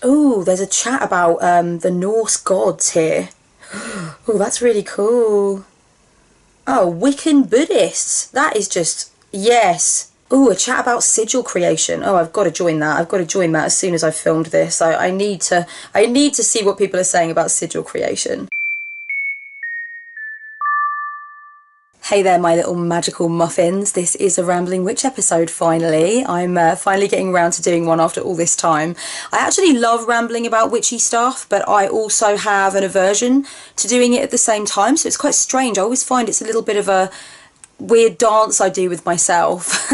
Oh, there's a chat about the Norse gods here. Oh, that's really cool. Oh, Wiccan Buddhists. That is just, yes. Oh, a chat about sigil creation. Oh, I've got to join that. I've got to join that as soon as I've filmed this. I need to see what people are saying about sigil creation. Hey there, my little magical muffins. This is a Rambling Witch episode, finally. I'm finally getting around to doing one after all this time. I actually love rambling about witchy stuff, but I also have an aversion to doing it at the same time, so it's quite strange. I always find it's a little bit of a weird dance I do with myself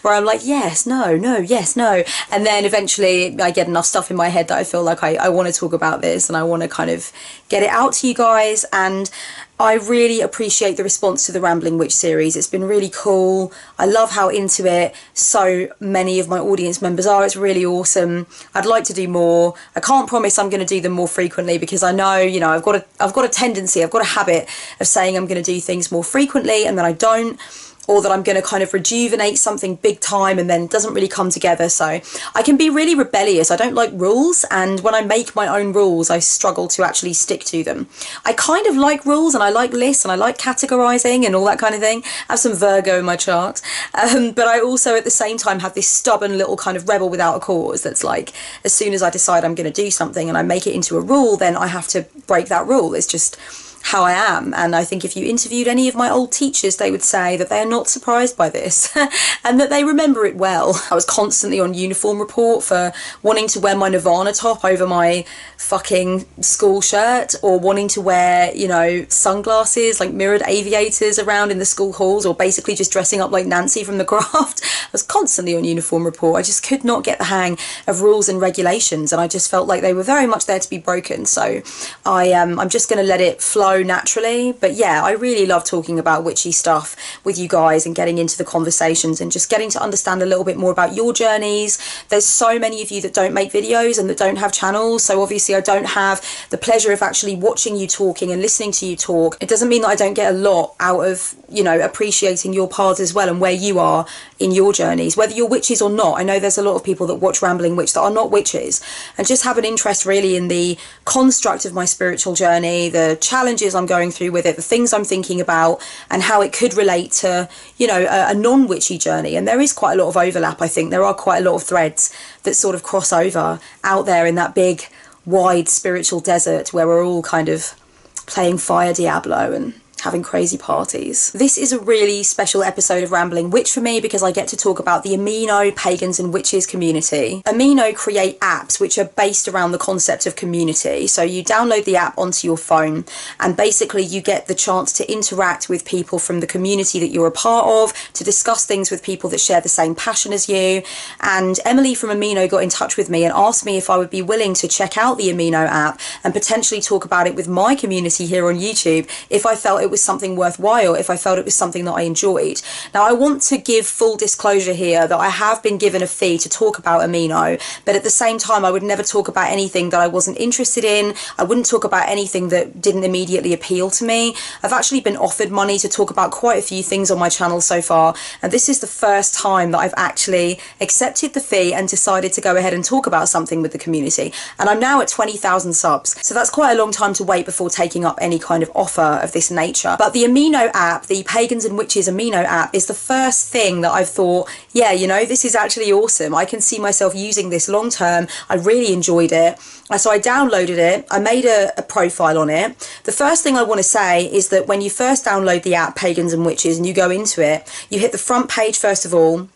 where I'm like, yes, no, no, yes, no, and then eventually I get enough stuff in my head that I feel like I want to talk about this and I want to kind of get it out to you guys. And I really appreciate the response to the Rambling Witch series. It's been really cool. I love how into it so many of my audience members are. It's really awesome. I'd like to do more. I can't promise I'm going to do them more frequently because I know, you know, I've got a tendency, I've got a habit of saying I'm going to do things more frequently and then I don't, or that I'm going to kind of rejuvenate something big time and then it doesn't really come together. So I can be really rebellious. I don't like rules, and when I make my own rules I struggle to actually stick to them. I kind of like rules and I like lists and I like categorizing and all that kind of thing. I have some Virgo in my chart, but I also at the same time have this stubborn little kind of rebel without a cause that's like, as soon as I decide I'm going to do something and I make it into a rule, then I have to break that rule. It's just how I am. And I think if you interviewed any of my old teachers, they would say that they are not surprised by this and that they remember it well. I was constantly on uniform report for wanting to wear my Nirvana top over my fucking school shirt, or wanting to wear, you know, sunglasses, like mirrored aviators around in the school halls, or basically just dressing up like Nancy from The Craft. I was constantly on uniform report. I just could not get the hang of rules and regulations, and I just felt like they were very much there to be broken. So I'm just going to let it flow naturally. But yeah, I really love talking about witchy stuff with you guys and getting into the conversations and just getting to understand a little bit more about your journeys. There's so many of you that don't make videos and that don't have channels, so obviously I don't have the pleasure of actually watching you talking and listening to you talk. It doesn't mean that I don't get a lot out of, you know, appreciating your paths as well and where you are in your journeys, whether you're witches or not. I know there's a lot of people that watch Rambling Witch that are not witches and just have an interest really in the construct of my spiritual journey, the challenges I'm going through with it, the things I'm thinking about, and how it could relate to, you know, a non-witchy journey. And there is quite a lot of overlap. I think there are quite a lot of threads that sort of cross over out there in that big wide spiritual desert where we're all kind of playing Fire Diablo and having crazy parties. This is a really special episode of Rambling Witch for me because I get to talk about the Amino, Pagans and Witches community. Amino create apps which are based around the concept of community. So you download the app onto your phone and basically you get the chance to interact with people from the community that you're a part of, to discuss things with people that share the same passion as you. And Emily from Amino got in touch with me and asked me if I would be willing to check out the Amino app and potentially talk about it with my community here on YouTube if I felt it was something worthwhile, if I felt it was something that I enjoyed. Now, I want to give full disclosure here that I have been given a fee to talk about Amino, but at the same time I would never talk about anything that I wasn't interested in. I wouldn't talk about anything that didn't immediately appeal to me. I've actually been offered money to talk about quite a few things on my channel so far, and this is the first time that I've actually accepted the fee and decided to go ahead and talk about something with the community. And I'm now at 20,000 subs, so that's quite a long time to wait before taking up any kind of offer of this nature. But the Amino app, the Pagans and Witches Amino app, is the first thing that I've thought, yeah, you know, this is actually awesome. I can see myself using this long term. I really enjoyed it. So I downloaded it. I made a profile on it. The first thing I want to say is that when you first download the app Pagans and Witches and you go into it, you hit the front page first of all,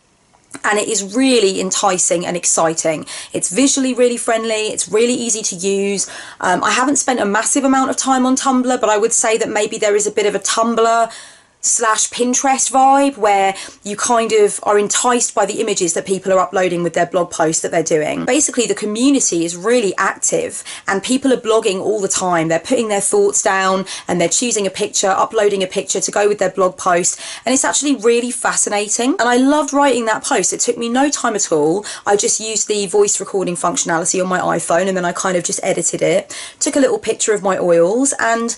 and it is really enticing and exciting. It's visually really friendly. It's really easy to use. I haven't spent a massive amount of time on Tumblr, but I would say that maybe there is a bit of a Tumblr / Pinterest vibe where you kind of are enticed by the images that people are uploading with their blog posts that they're doing. Basically, the community is really active and people are blogging all the time. They're putting their thoughts down and they're choosing a picture, uploading a picture to go with their blog post, and it's actually really fascinating. And I loved writing that post. It took me no time at all. I just used the voice recording functionality on my iPhone and then I kind of just edited it, took a little picture of my oils, and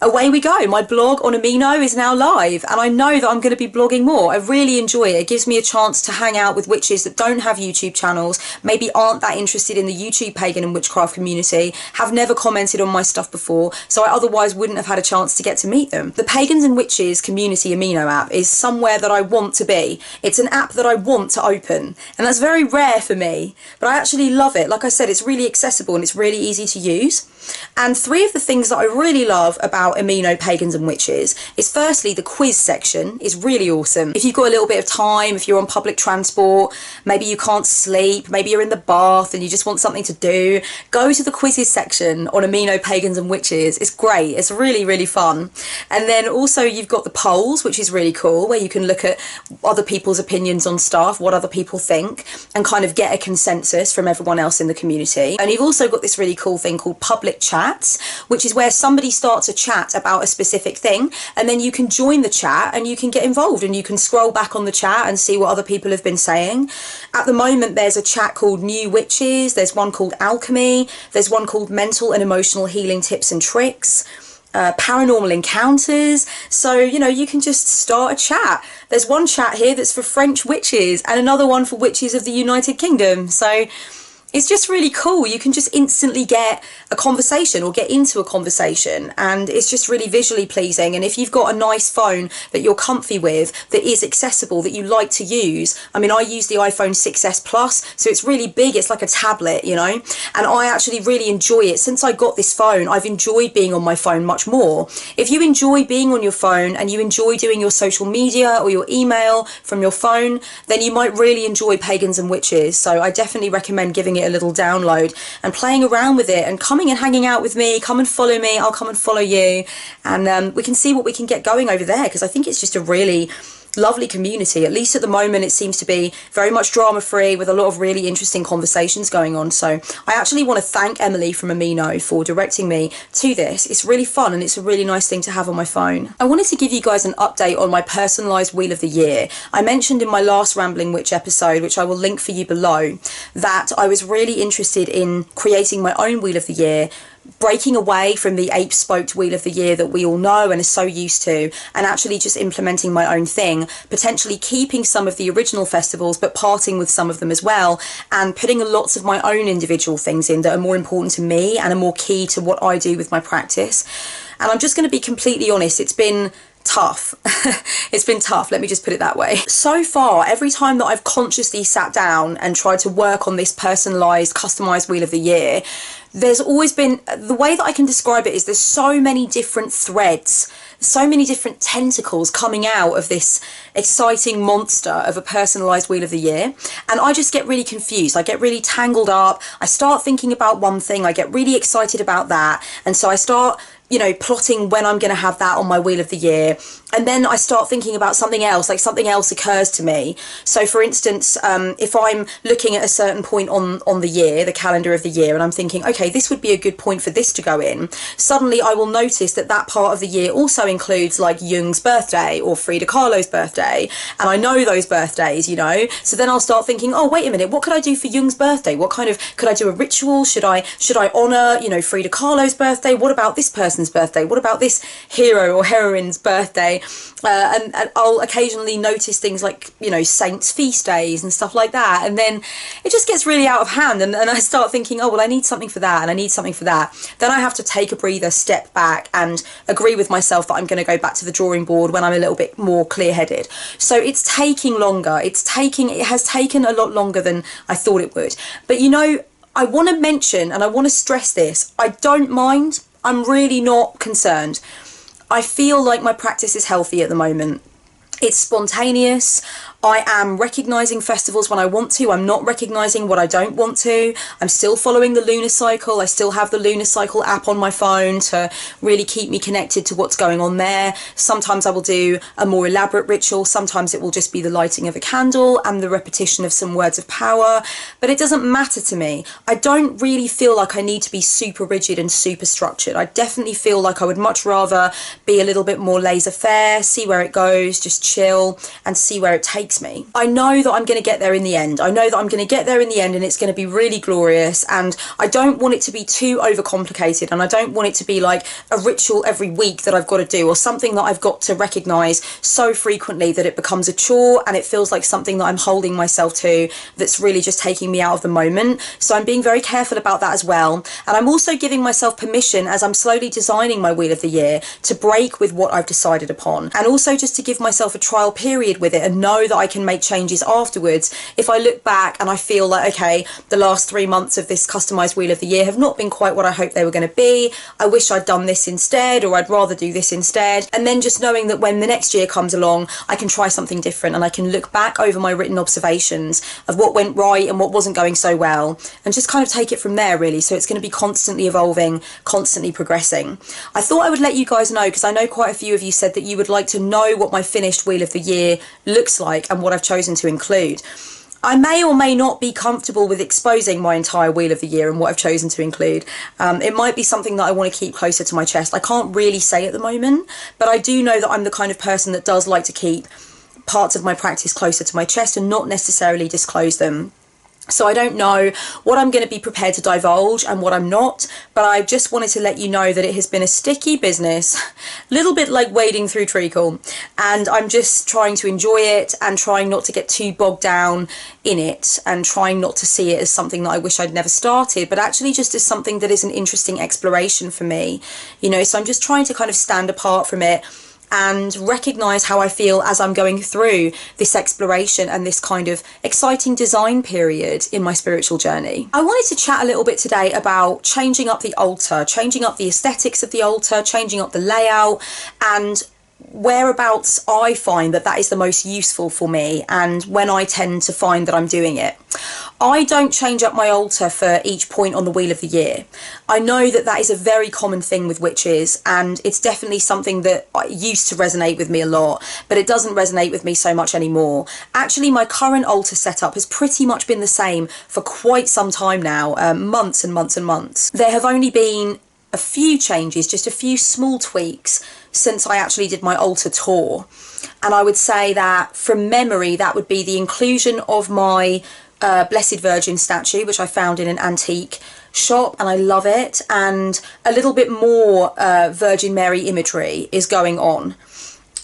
away we go. My blog on Amino is now live, and I know that I'm going to be blogging more. I really enjoy it. It gives me a chance to hang out with witches that don't have YouTube channels, maybe aren't that interested in the YouTube pagan and witchcraft community, have never commented on my stuff before, so I otherwise wouldn't have had a chance to get to meet them. The Pagans and Witches community Amino app is somewhere that I want to be. It's an app that I want to open, and that's very rare for me, but I actually love it. Like I said, it's really accessible and it's really easy to use. And three of the things that I really love about Amino Pagans and Witches is, firstly, the quiz section is really awesome. If you've got a little bit of time, if you're on public transport, maybe you can't sleep, maybe you're in the bath and you just want something to do, go to the quizzes section on Amino Pagans and Witches. It's great. It's really, really fun. And then also you've got the polls, which is really cool, where you can look at other people's opinions on stuff, what other people think, and kind of get a consensus from everyone else in the community. And you've also got this really cool thing called public chats, which is where somebody starts a chat about a specific thing, and then you can join the chat and you can get involved and you can scroll back on the chat and see what other people have been saying. At the moment there's a chat called New Witches, there's one called Alchemy, there's one called Mental and Emotional Healing Tips and Tricks, Paranormal Encounters. So, you know, you can just start a chat. There's one chat here that's for French witches and another one for witches of the United Kingdom. So it's just really cool. You can just instantly get a conversation or get into a conversation, and it's just really visually pleasing. And if you've got a nice phone that you're comfy with, that is accessible, that you like to use, I mean, I use the iPhone 6S Plus, so it's really big. It's like a tablet, you know, and I actually really enjoy it. Since I got this phone, I've enjoyed being on my phone much more. If you enjoy being on your phone and you enjoy doing your social media or your email from your phone, then you might really enjoy Pagans and Witches. So I definitely recommend giving it a little download and playing around with it and coming and hanging out with me. Come and follow me, I'll come and follow you, and we can see what we can get going over there, because I think it's just a really lovely community. At least at the moment it seems to be very much drama free, with a lot of really interesting conversations going on. So I actually want to thank Emily from Amino for directing me to this. It's really fun and it's a really nice thing to have on my phone. I wanted to give you guys an update on my personalised Wheel of the Year. I mentioned in my last Rambling Witch episode, which I will link for you below, that I was really interested in creating my own Wheel of the Year, breaking away from the ape-spoked Wheel of the Year that we all know and are so used to, and actually just implementing my own thing, potentially keeping some of the original festivals but parting with some of them as well, and putting lots of my own individual things in that are more important to me and are more key to what I do with my practice. And I'm just going to be completely honest, it's been tough. It's been tough, let me just put it that way. So far, every time that I've consciously sat down and tried to work on this personalised, customised Wheel of the Year, there's always been, the way that I can describe it is there's so many different threads, so many different tentacles coming out of this exciting monster of a personalised Wheel of the Year, and I just get really confused. I get really tangled up. I start thinking about one thing, I get really excited about that, and so I start, you know, plotting when I'm going to have that on my Wheel of the Year, and then I start thinking about something else, like something else occurs to me. So for instance, if I'm looking at a certain point on the year, the calendar of the year, and I'm thinking, okay, this would be a good point for this to go in, suddenly I will notice that that part of the year also includes like Jung's birthday or Frida Kahlo's birthday, and I know those birthdays, you know, so then I'll start thinking, oh, wait a minute, what could I do for Jung's birthday? What kind of, could I do a ritual? Should I honour, you know, Frida Kahlo's birthday? What about this person's birthday? What about this hero or heroine's birthday? And I'll occasionally notice things like, you know, saints' feast days and stuff like that, and then it just gets really out of hand, and I start thinking, oh, well, I need something for that and I need something for that. Then I have to take a breather, step back, and agree with myself that I'm going to go back to the drawing board when I'm a little bit more clear-headed. So it's taking longer. It has taken a lot longer than I thought it would. But, you know, I want to mention, and I want to stress this, I don't mind. I'm really not concerned. I feel like my practice is healthy at the moment. It's spontaneous. I am recognising festivals when I want to. I'm not recognising what I don't want to. I'm still following the lunar cycle. I still have the lunar cycle app on my phone to really keep me connected to what's going on there. Sometimes I will do a more elaborate ritual. Sometimes it will just be the lighting of a candle and the repetition of some words of power. But it doesn't matter to me. I don't really feel like I need to be super rigid and super structured. I definitely feel like I would much rather be a little bit more laissez-faire, see where it goes, just chill and see where it takes excites me. I know that I'm going to get there in the end. I know that I'm going to get there in the end and it's going to be really glorious, and I don't want it to be too overcomplicated, and I don't want it to be like a ritual every week that I've got to do, or something that I've got to recognise so frequently that it becomes a chore and it feels like something that I'm holding myself to that's really just taking me out of the moment. So I'm being very careful about that as well. And I'm also giving myself permission, as I'm slowly designing my Wheel of the Year, to break with what I've decided upon, and also just to give myself a trial period with it and know that I can make changes afterwards if I look back and I feel like, okay, the last 3 months of this customised Wheel of the Year have not been quite what I hoped they were going to be. I wish I'd done this instead, or I'd rather do this instead. And then just knowing that when the next year comes along, I can try something different, and I can look back over my written observations of what went right and what wasn't going so well, and just kind of take it from there, really. So it's going to be constantly evolving, constantly progressing. I thought I would let you guys know, because I know quite a few of you said that you would like to know what my finished Wheel of the Year looks like and what I've chosen to include. I may or may not be comfortable with exposing my entire Wheel of the Year and what I've chosen to include. It might be something that I want to keep closer to my chest. I can't really say at the moment, but I do know that I'm the kind of person that does like to keep parts of my practice closer to my chest and not necessarily disclose them. So I don't know what I'm going to be prepared to divulge and what I'm not, but I just wanted to let you know that it has been a sticky business, a little bit like wading through treacle, and I'm just trying to enjoy it and trying not to get too bogged down in it, and trying not to see it as something that I wish I'd never started, but actually just as something that is an interesting exploration for me, you know. So I'm just trying to kind of stand apart from it and recognise how I feel as I'm going through this exploration and this kind of exciting design period in my spiritual journey. I wanted to chat a little bit today about changing up the altar, changing up the aesthetics of the altar, changing up the layout, and whereabouts I find that that is the most useful for me, and when I tend to find that I'm doing it. I don't change up my altar for each point on the Wheel of the Year. I know that that is a very common thing with witches, and it's definitely something that used to resonate with me a lot, but it doesn't resonate with me so much anymore. Actually, my current altar setup has pretty much been the same for quite some time now, months and months and months. There have only been a few changes, just a few small tweaks, since I actually did my altar tour. And I would say that from memory, that would be the inclusion of my Blessed Virgin statue, which I found in an antique shop, and I love it, and a little bit more Virgin Mary imagery is going on.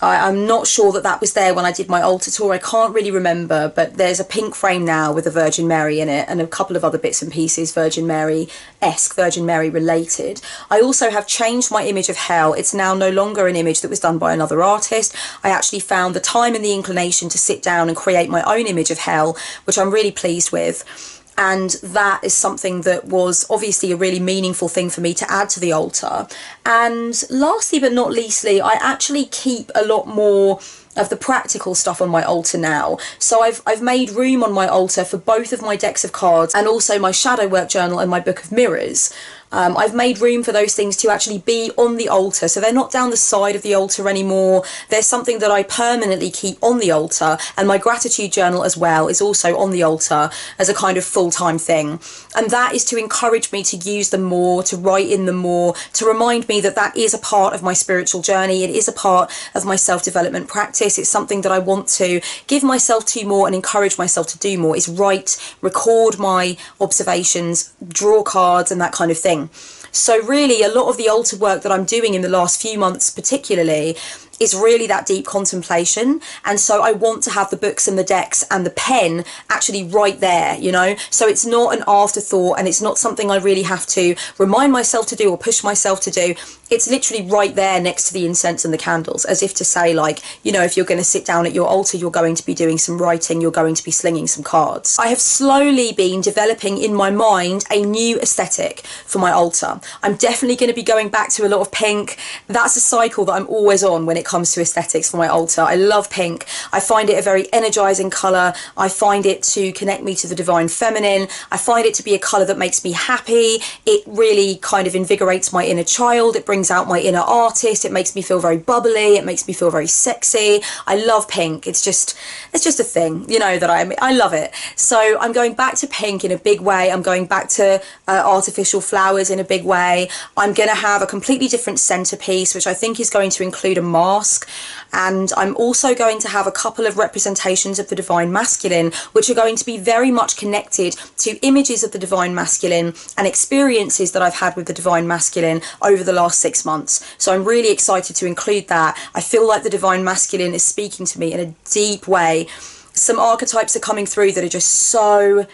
I'm not sure that that was there when I did my altar tour. I can't really remember, but there's a pink frame now with a Virgin Mary in it and a couple of other bits and pieces Virgin Mary-esque, Virgin Mary related. I also have changed my image of hell. It's now no longer an image that was done by another artist. I actually found the time and the inclination to sit down and create my own image of hell, which I'm really pleased with. And that is something that was obviously a really meaningful thing for me to add to the altar. And lastly but not leastly, I actually keep a lot more of the practical stuff on my altar now. So I've made room on my altar for both of my decks of cards and also my shadow work journal and my book of mirrors. I've made room for those things to actually be on the altar, so they're not down the side of the altar anymore. There's something that I permanently keep on the altar, and my gratitude journal as well is also on the altar as a kind of full-time thing. And that is to encourage me to use them more, to write in them more, to remind me that that is a part of my spiritual journey. It is a part of my self-development practice. It's something that I want to give myself to more and encourage myself to do more, is write, record my observations, draw cards and that kind of thing. So really a lot of the altar work that I'm doing in the last few months particularly is really that deep contemplation, and so I want to have the books and the decks and the pen actually right there, you know, so it's not an afterthought and it's not something I really have to remind myself to do or push myself to do. It's literally right there next to the incense and the candles, as if to say, like, you know, if you're going to sit down at your altar, you're going to be doing some writing, you're going to be slinging some cards. I have slowly been developing in my mind a new aesthetic for my altar. I'm definitely going to be going back to a lot of pink. That's a cycle that I'm always on when it comes to aesthetics for my altar. I love pink. I find it a very energizing colour. I find it to connect me to the divine feminine. I find it to be a colour that makes me happy. It really kind of invigorates my inner child. It brings out my inner artist. It makes me feel very bubbly. It makes me feel very sexy. I love pink. It's just a thing, you know, that I love it. So I'm going back to pink in a big way. I'm going back to artificial flowers in a big way. I'm going to have a completely different centerpiece, which I think is going to include a mask. mask. And I'm also going to have a couple of representations of the Divine Masculine, which are going to be very much connected to images of the Divine Masculine and experiences that I've had with the Divine Masculine over the last 6 months. So I'm really excited to include that. I feel like the Divine Masculine is speaking to me in a deep way. Some archetypes are coming through that are just so...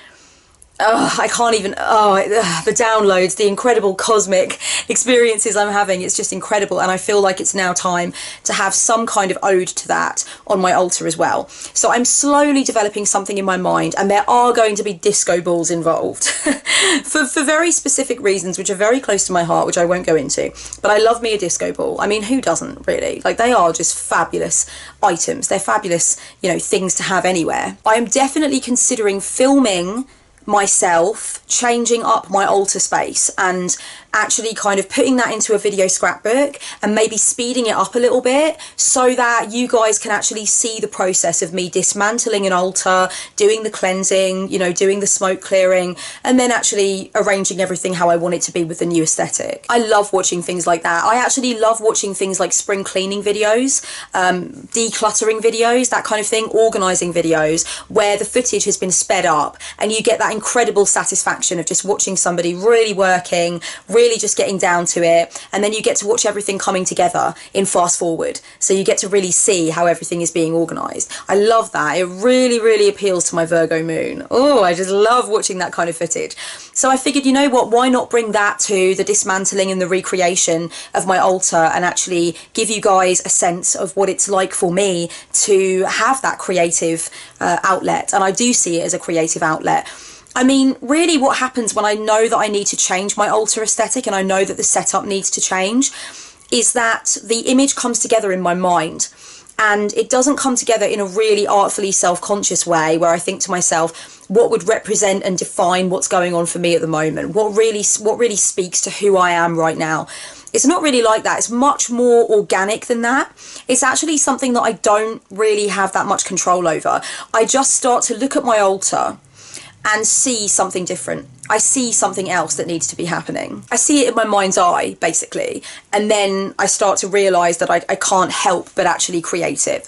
I can't even, the downloads, the incredible cosmic experiences I'm having, it's just incredible, and I feel like it's now time to have some kind of ode to that on my altar as well. So I'm slowly developing something in my mind, and there are going to be disco balls involved for very specific reasons, which are very close to my heart, which I won't go into, but I love me a disco ball. I mean, who doesn't, really? Like, they are just fabulous items. They're fabulous, you know, things to have anywhere. I am definitely considering filming myself changing up my altar space and actually kind of putting that into a video scrapbook and maybe speeding it up a little bit so that you guys can actually see the process of me dismantling an altar, doing the cleansing, you know, doing the smoke clearing, and then actually arranging everything how I want it to be with the new aesthetic. I love watching things like that. I actually love watching things like spring cleaning videos, decluttering videos, that kind of thing, organising videos where the footage has been sped up and you get that incredible satisfaction of just watching somebody really working, really just getting down to it, and then you get to watch everything coming together in fast forward, so you get to really see how everything is being organised. I love that. It really appeals to my Virgo moon. Oh, I just love watching that kind of footage. So I figured, you know what, why not bring that to the dismantling and the recreation of my altar and actually give you guys a sense of what it's like for me to have that creative outlet. And I do see it as a creative outlet. I mean, really what happens when I know that I need to change my altar aesthetic and I know that the setup needs to change is that the image comes together in my mind, and it doesn't come together in a really artfully self-conscious way where I think to myself, what would represent and define what's going on for me at the moment? What really speaks to who I am right now? It's not really like that. It's much more organic than that. It's actually something that I don't really have that much control over. I just start to look at my altar and see something different. I see something else that needs to be happening. I see it in my mind's eye, basically, and then I start to realise that I can't help but actually create it,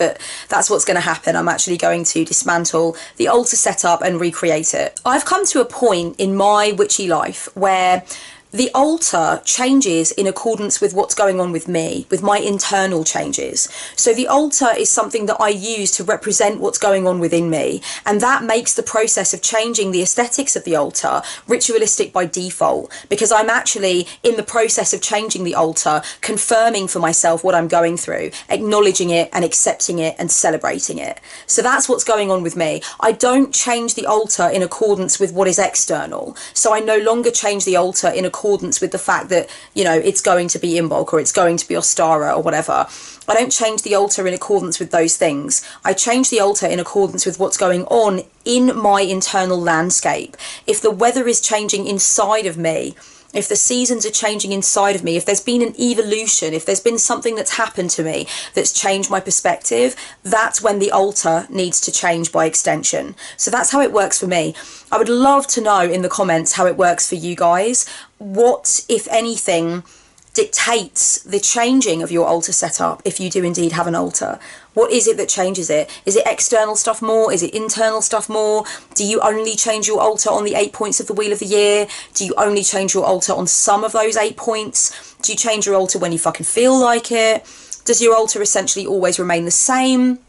that's what's going to happen. I'm actually going to dismantle the altar setup and recreate it. I've come to a point in my witchy life where the altar changes in accordance with what's going on with me, with my internal changes. So the altar is something that I use to represent what's going on within me, and that makes the process of changing the aesthetics of the altar ritualistic by default, because I'm actually in the process of changing the altar, confirming for myself what I'm going through, acknowledging it and accepting it and celebrating it. So that's what's going on with me. I don't change the altar in accordance with what is external. So I no longer change the altar in accordance with the fact that, you know, it's going to be Imbolc or it's going to be Ostara or whatever. I don't change the altar in accordance with those things. I change the altar in accordance with what's going on in my internal landscape. If the weather is changing inside of me, if the seasons are changing inside of me, if there's been an evolution, if there's been something that's happened to me that's changed my perspective, that's when the altar needs to change by extension. So that's how it works for me. I would love to know in the comments how it works for you guys. What, if anything, dictates the changing of your altar setup if you do indeed have an altar? What is it that changes it? Is it external stuff more? Is it internal stuff more? Do you only change your altar on the 8 points of the Wheel of the Year? Do you only change your altar on some of those 8 points? Do you change your altar when you fucking feel like it? Does your altar essentially always remain the same?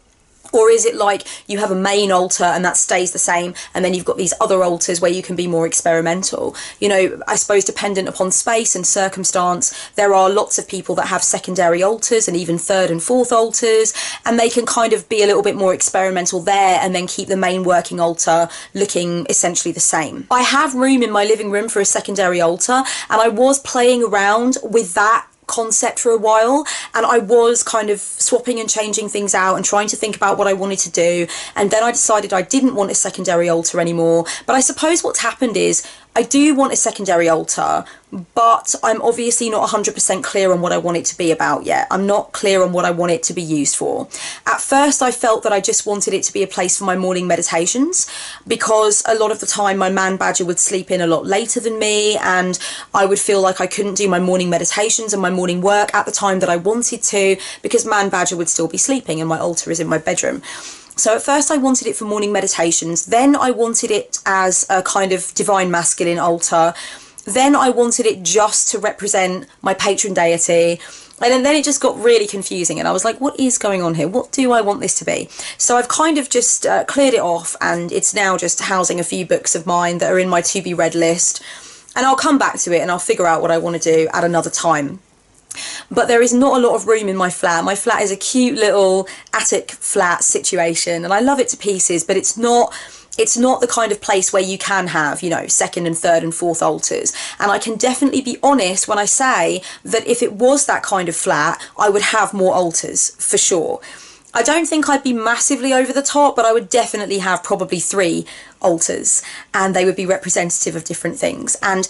Or is it like you have a main altar and that stays the same, and then you've got these other altars where you can be more experimental? You know, I suppose dependent upon space and circumstance, there are lots of people that have secondary altars and even third and fourth altars, and they can kind of be a little bit more experimental there and then keep the main working altar looking essentially the same. I have room in my living room for a secondary altar, and I was playing around with that concept for a while, and I was kind of swapping and changing things out and trying to think about what I wanted to do, and then I decided I didn't want a secondary altar anymore. But I suppose what's happened is I do want a secondary altar, but I'm obviously not 100% clear on what I want it to be about yet. I'm not clear on what I want it to be used for. At first, I felt that I just wanted it to be a place for my morning meditations, because a lot of the time my man badger would sleep in a lot later than me, and I would feel like I couldn't do my morning meditations and my morning work at the time that I wanted to, because man badger would still be sleeping and my altar is in my bedroom. So at first I wanted it for morning meditations, then I wanted it as a kind of divine masculine altar, then I wanted it just to represent my patron deity, and then it just got really confusing and I was like, what is going on here? What do I want this to be? So I've kind of just cleared it off, and it's now just housing a few books of mine that are in my to be read list, and I'll come back to it and I'll figure out what I want to do at another time. But there is not a lot of room in my flat. My flat is a cute little attic flat situation and I love it to pieces, but it's not the kind of place where you can have, you know, second and third and fourth altars. And I can definitely be honest when I say that if it was that kind of flat, I would have more altars for sure. I don't think I'd be massively over the top, but I would definitely have probably 3 altars, and they would be representative of different things. And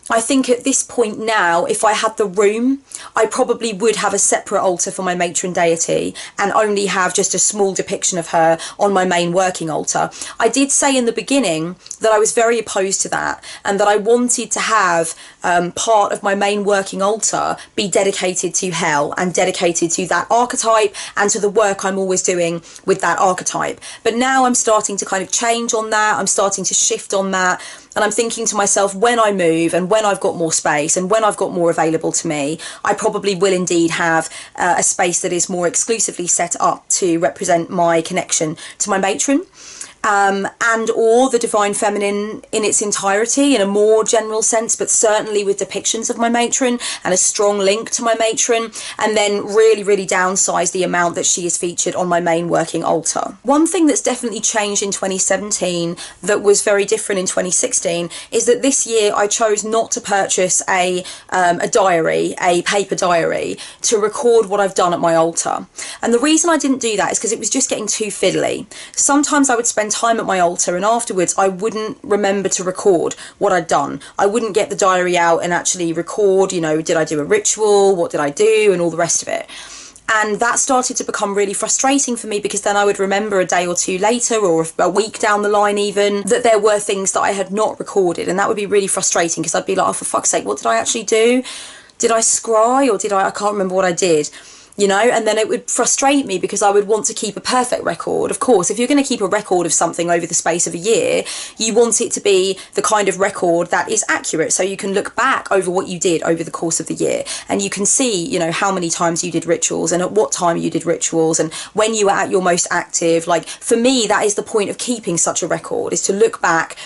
I think at this point now, if I had the room, I probably would have a separate altar for my matron deity and only have just a small depiction of her on my main working altar. I did say in the beginning that I was very opposed to that, and that I wanted to have part of my main working altar be dedicated to hell and dedicated to that archetype and to the work I'm always doing with that archetype. But now I'm starting to kind of change on that, I'm starting to shift on that. And I'm thinking to myself, when I move and when I've got more space and when I've got more available to me, I probably will indeed have a space that is more exclusively set up to represent my connection to my matron. And or the divine feminine in its entirety in a more general sense, but certainly with depictions of my matron and a strong link to my matron, and then really downsize the amount that she is featured on my main working altar. One thing that's definitely changed in 2017 that was very different in 2016 is that this year I chose not to purchase a diary, a paper diary, to record what I've done at my altar. And the reason I didn't do that is because it was just getting too fiddly. Sometimes I would spend time at my altar and afterwards I wouldn't remember to record what I'd done. I wouldn't get the diary out and actually record, you know, did I do a ritual, what did I do, and all the rest of it. And that started to become really frustrating for me, because then I would remember a day or two later, or a week down the line even, that there were things that I had not recorded, and that would be really frustrating, because I'd be like, oh, for fuck's sake, what did I actually do? Did I scry, or I can't remember what I did. You know, and then it would frustrate me because I would want to keep a perfect record. Of course, if you're going to keep a record of something over the space of a year, you want it to be the kind of record that is accurate, so you can look back over what you did over the course of the year and you can see, you know, how many times you did rituals and at what time you did rituals and when you were at your most active. Like, for me, that is the point of keeping such a record, is to look back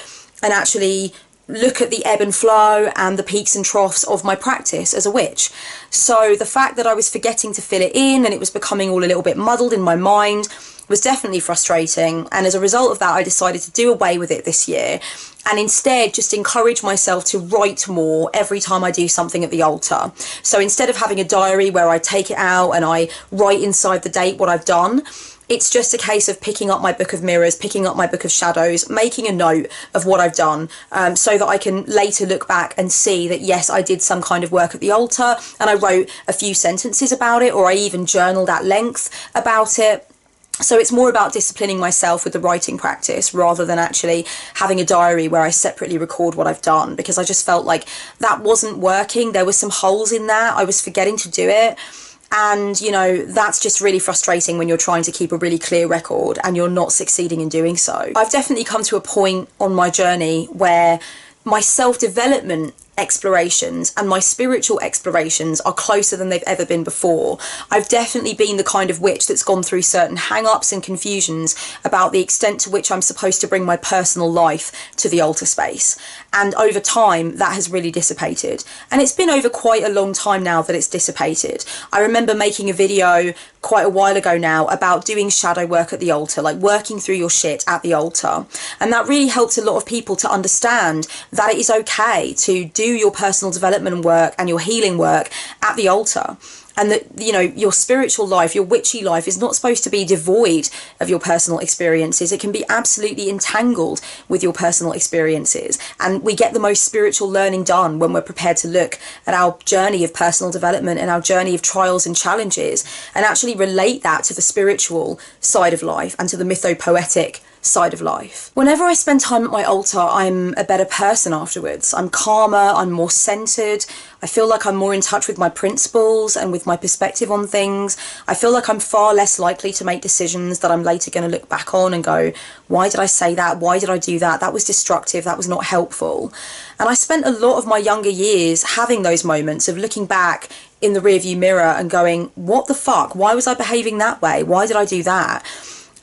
and actually look at the ebb and flow and the peaks and troughs of my practice as a witch. So the fact that I was forgetting to fill it in and it was becoming all a little bit muddled in my mind was definitely frustrating, and as a result of that I decided to do away with it this year and instead just encourage myself to write more every time I do something at the altar. So instead of having a diary where I take it out and I write inside the date what I've done, it's just a case of picking up my book of mirrors, picking up my book of shadows, making a note of what I've done, so that I can later look back and see that, yes, I did some kind of work at the altar and I wrote a few sentences about it, or I even journaled at length about it. So it's more about disciplining myself with the writing practice rather than actually having a diary where I separately record what I've done, because I just felt like that wasn't working. There were some holes in that. I was forgetting to do it. And, you know, that's just really frustrating when you're trying to keep a really clear record and you're not succeeding in doing so. I've definitely come to a point on my journey where my self-development explorations and my spiritual explorations are closer than they've ever been before. I've definitely been the kind of witch that's gone through certain hang-ups and confusions about the extent to which I'm supposed to bring my personal life to the altar space. And over time, that has really dissipated. And it's been over quite a long time now that it's dissipated. I remember making a video quite a while ago now about doing shadow work at the altar, like working through your shit at the altar. And that really helped a lot of people to understand that it is okay to do your personal development work and your healing work at the altar. and that, you know, your spiritual life, your witchy life is not supposed to be devoid of your personal experiences. It can be absolutely entangled with your personal experiences, and we get the most spiritual learning done when we're prepared to look at our journey of personal development and our journey of trials and challenges and actually relate that to the spiritual side of life and to the mythopoetic side of life. Whenever I spend time at my altar, I'm a better person afterwards. I'm calmer, I'm more centered. I feel like I'm more in touch with my principles and with my perspective on things. I feel like I'm far less likely to make decisions that I'm later going to look back on and go, why did I say that? Why did I do that? That was destructive. That was not helpful. And I spent a lot of my younger years having those moments of looking back in the rearview mirror and going, what the fuck? Why was I behaving that way? Why did I do that?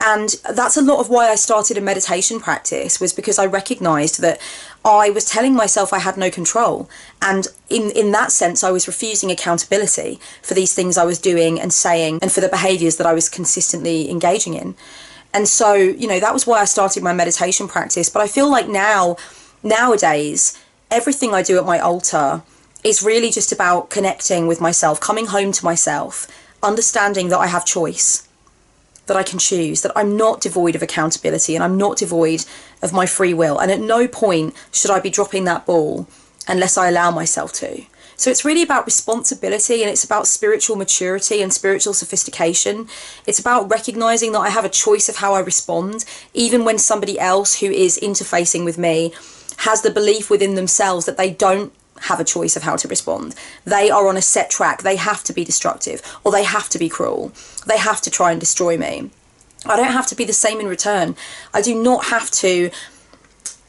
And that's a lot of why I started a meditation practice, was because I recognised that I was telling myself I had no control. And in that sense, I was refusing accountability for these things I was doing and saying and for the behaviours that I was consistently engaging in. And so, you know, that was why I started my meditation practice. But I feel like nowadays, everything I do at my altar is really just about connecting with myself, coming home to myself, understanding that I have choice, that I can choose, that I'm not devoid of accountability and I'm not devoid of my free will. And at no point should I be dropping that ball unless I allow myself to. So it's really about responsibility, and it's about spiritual maturity and spiritual sophistication. It's about recognizing that I have a choice of how I respond, even when somebody else who is interfacing with me has the belief within themselves that they don't have a choice of how to respond. They are on a set track. They have to be destructive, or they have to be cruel. They have to try and destroy me. I don't have to be the same in return. I do not have to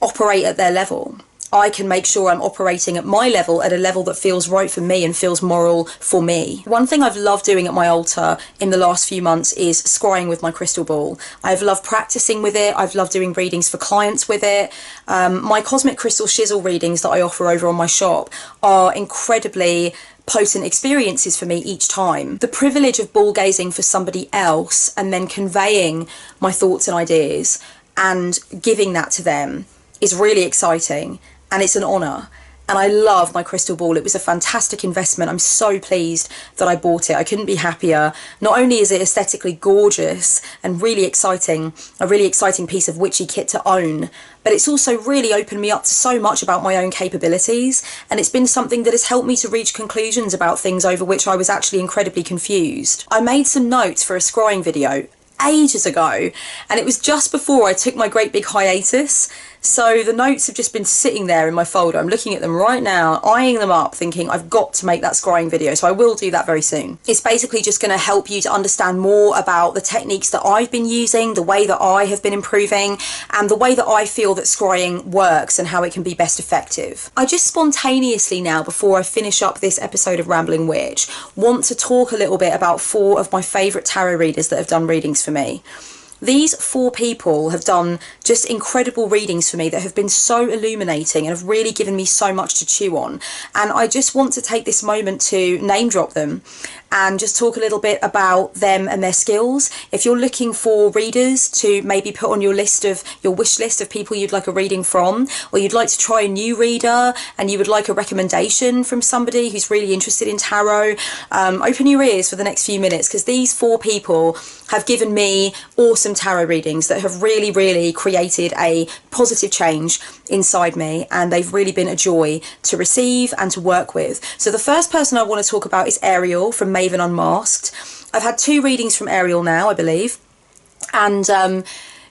operate at their level. I can make sure I'm operating at my level, at a level that feels right for me and feels moral for me. One thing I've loved doing at my altar in the last few months is scrying with my crystal ball. I've loved practicing with it. I've loved doing readings for clients with it. My cosmic crystal shizzle readings that I offer over on my shop are incredibly potent experiences for me each time. The privilege of ball gazing for somebody else and then conveying my thoughts and ideas and giving that to them is really exciting. And it's an honour. And I love my crystal ball. It was a fantastic investment. I'm so pleased that I bought it. I couldn't be happier. Not only is it aesthetically gorgeous and really exciting, a really exciting piece of witchy kit to own, but it's also really opened me up to so much about my own capabilities. And it's been something that has helped me to reach conclusions about things over which I was actually incredibly confused. I made some notes for a scrying video ages ago, and it was just before I took my great big hiatus. So the notes have just been sitting there in my folder. I'm looking at them right now, eyeing them up, thinking I've got to make that scrying video. So I will do that very soon. It's basically just going to help you to understand more about the techniques that I've been using, the way that I have been improving, and the way that I feel that scrying works and how it can be best effective. I just spontaneously now, before I finish up this episode of Rambling Witch, want to talk a little bit about 4 of my favourite tarot readers that have done readings for me. These 4 people have done just incredible readings for me that have been so illuminating and have really given me so much to chew on. And I just want to take this moment to name drop them and just talk a little bit about them and their skills. If you're looking for readers to maybe put on your list of your wish list of people you'd like a reading from, or you'd like to try a new reader and you would like a recommendation from somebody who's really interested in tarot, open your ears for the next few minutes, because these 4 people have given me awesome tarot readings that have really, really created a positive change inside me, and they've really been a joy to receive and to work with. So the first person I want to talk about is Ariel from Maven Unmasked. I've had 2 readings from Ariel now, I believe, and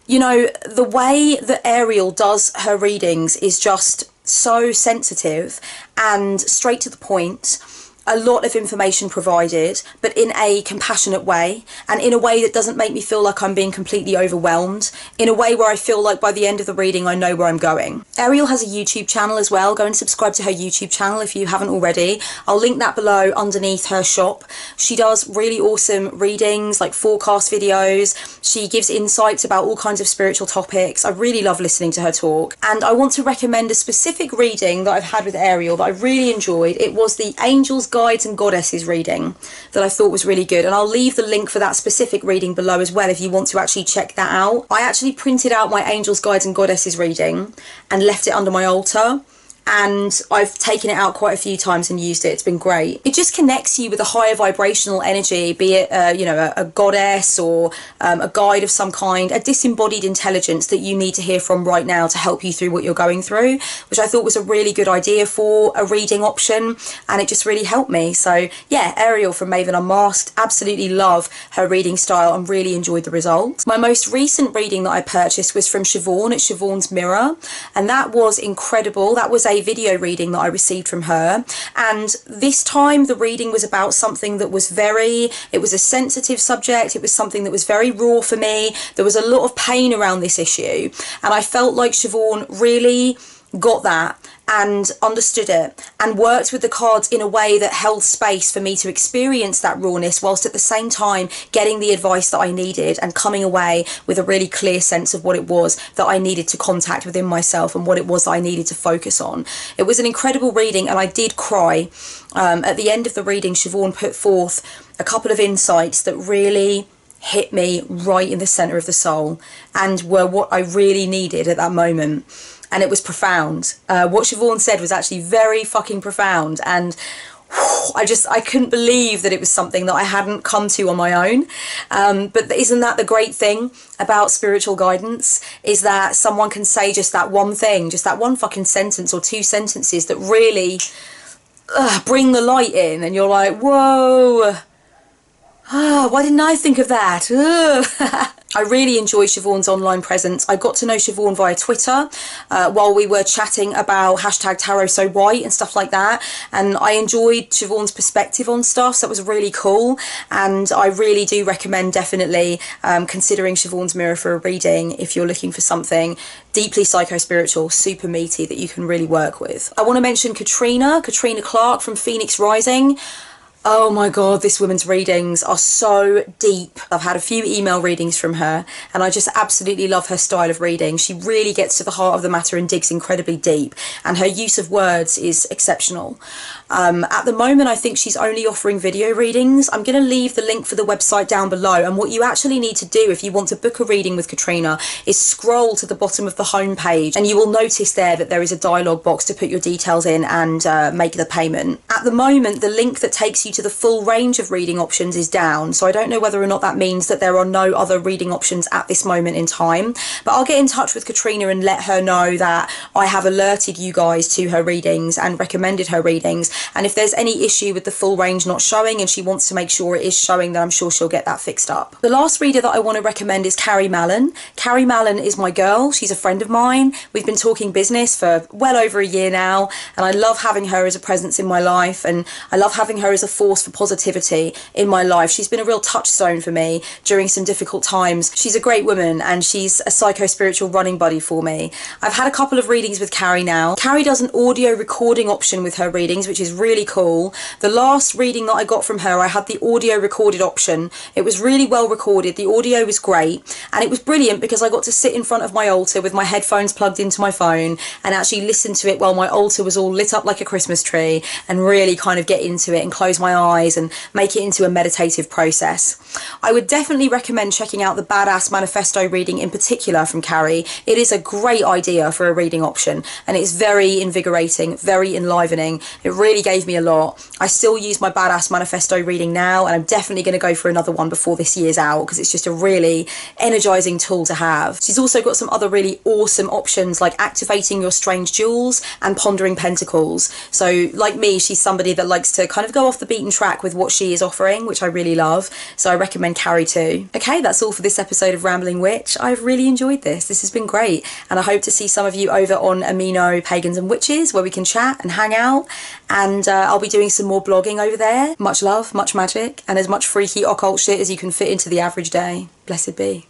you know, the way that Ariel does her readings is just so sensitive and straight to the point. A lot of information provided, but in a compassionate way, and in a way that doesn't make me feel like I'm being completely overwhelmed, in a way where I feel like by the end of the reading I know where I'm going. Ariel has a YouTube channel as well. Go and subscribe to her YouTube channel if you haven't already. I'll link that below underneath her shop. She does really awesome readings, like forecast videos. She gives insights about all kinds of spiritual topics. I really love listening to her talk, and I want to recommend a specific reading that I've had with Ariel that I really enjoyed. It was the Angels, Guides and Goddesses reading that I thought was really good, and I'll leave the link for that specific reading below as well if you want to actually check that out. I actually printed out my Angels, Guides and Goddesses reading and left it under my altar, and I've taken it out quite a few times and used it. It's been great. It just connects you with a higher vibrational energy, be it you know, a goddess or a guide of some kind, a disembodied intelligence that you need to hear from right now to help you through what you're going through, which I thought was a really good idea for a reading option, and it just really helped me. So yeah, Ariel from Maven Unmasked, absolutely love her reading style and really enjoyed the results. My most recent reading that I purchased was from Siobhan. It's Siobhan's Mirror, and that was incredible. That was a video reading that I received from her, and this time the reading was about something that was it was a sensitive subject. It was something that was very raw for me. There was a lot of pain around this issue, and I felt like Siobhan really got that and understood it and worked with the cards in a way that held space for me to experience that rawness, whilst at the same time getting the advice that I needed and coming away with a really clear sense of what it was that I needed to contact within myself and what it was that I needed to focus on. It was an incredible reading, and I did cry. At the end of the reading, Siobhan put forth a couple of insights that really hit me right in the centre of the soul and were what I really needed at that moment. And it was profound. What Siobhan said was actually very fucking profound, and I couldn't believe that it was something that I hadn't come to on my own. But isn't that the great thing about spiritual guidance, is that someone can say just that one thing, just that one fucking sentence or two sentences that really bring the light in, and you're like, whoa, why didn't I think of that? I really enjoy Siobhan's online presence. I got to know Siobhan via Twitter while we were chatting about #TarotSoWhite and stuff like that, and I enjoyed Siobhan's perspective on stuff, so it was really cool, and I really do recommend definitely considering Siobhan's Mirror for a reading if you're looking for something deeply psycho-spiritual, super meaty that you can really work with. I want to mention Katrina Clarke from Phoenix Rising. Oh my god, this woman's readings are so deep. I've had a few email readings from her, and I just absolutely love her style of reading. She really gets to the heart of the matter and digs incredibly deep, and her use of words is exceptional. At the moment, I think she's only offering video readings. I'm going to leave the link for the website down below, and what you actually need to do if you want to book a reading with Katrina is scroll to the bottom of the homepage, and you will notice there that there is a dialogue box to put your details in and make the payment. At the moment, the link that takes you to the full range of reading options is down, so I don't know whether or not that means that there are no other reading options at this moment in time, but I'll get in touch with Katrina and let her know that I have alerted you guys to her readings and recommended her readings, and if there's any issue with the full range not showing and she wants to make sure it is showing, then I'm sure she'll get that fixed up. The last reader that I want to recommend is Carrie Mallon. Carrie Mallon is my girl. She's a friend of mine. We've been talking business for well over a year now, and I love having her as a presence in my life, and I love having her as a force for positivity in my life. She's been a real touchstone for me during some difficult times. She's a great woman, and she's a psycho-spiritual running buddy for me. I've had a couple of readings with Carrie now. Carrie does an audio recording option with her readings, which is really cool. The last reading that I got from her, I had the audio recorded option. It was really well recorded. The audio was great, and it was brilliant because I got to sit in front of my altar with my headphones plugged into my phone and actually listen to it while my altar was all lit up like a Christmas tree, and really kind of get into it and close my eyes and make it into a meditative process. I would definitely recommend checking out the Badass Manifesto reading in particular from Carrie. It is a great idea for a reading option, and it's very invigorating, very enlivening. It really gave me a lot. I still use my Badass Manifesto reading now, and I'm definitely going to go for another one before this year's out because it's just a really energizing tool to have. She's also got some other really awesome options like activating your strange jewels and pondering pentacles. So like me, she's somebody that likes to kind of go off the beaten track with what she is offering, which I really love. So I recommend Carrie too. Okay, that's all for this episode of Rambling Witch. I've really enjoyed this. This has been great, and I hope to see some of you over on Amino, Pagans and Witches, where we can chat and hang out, and I'll be doing some more blogging over there. Much love, much magic, and as much freaky occult shit as you can fit into the average day. Blessed be.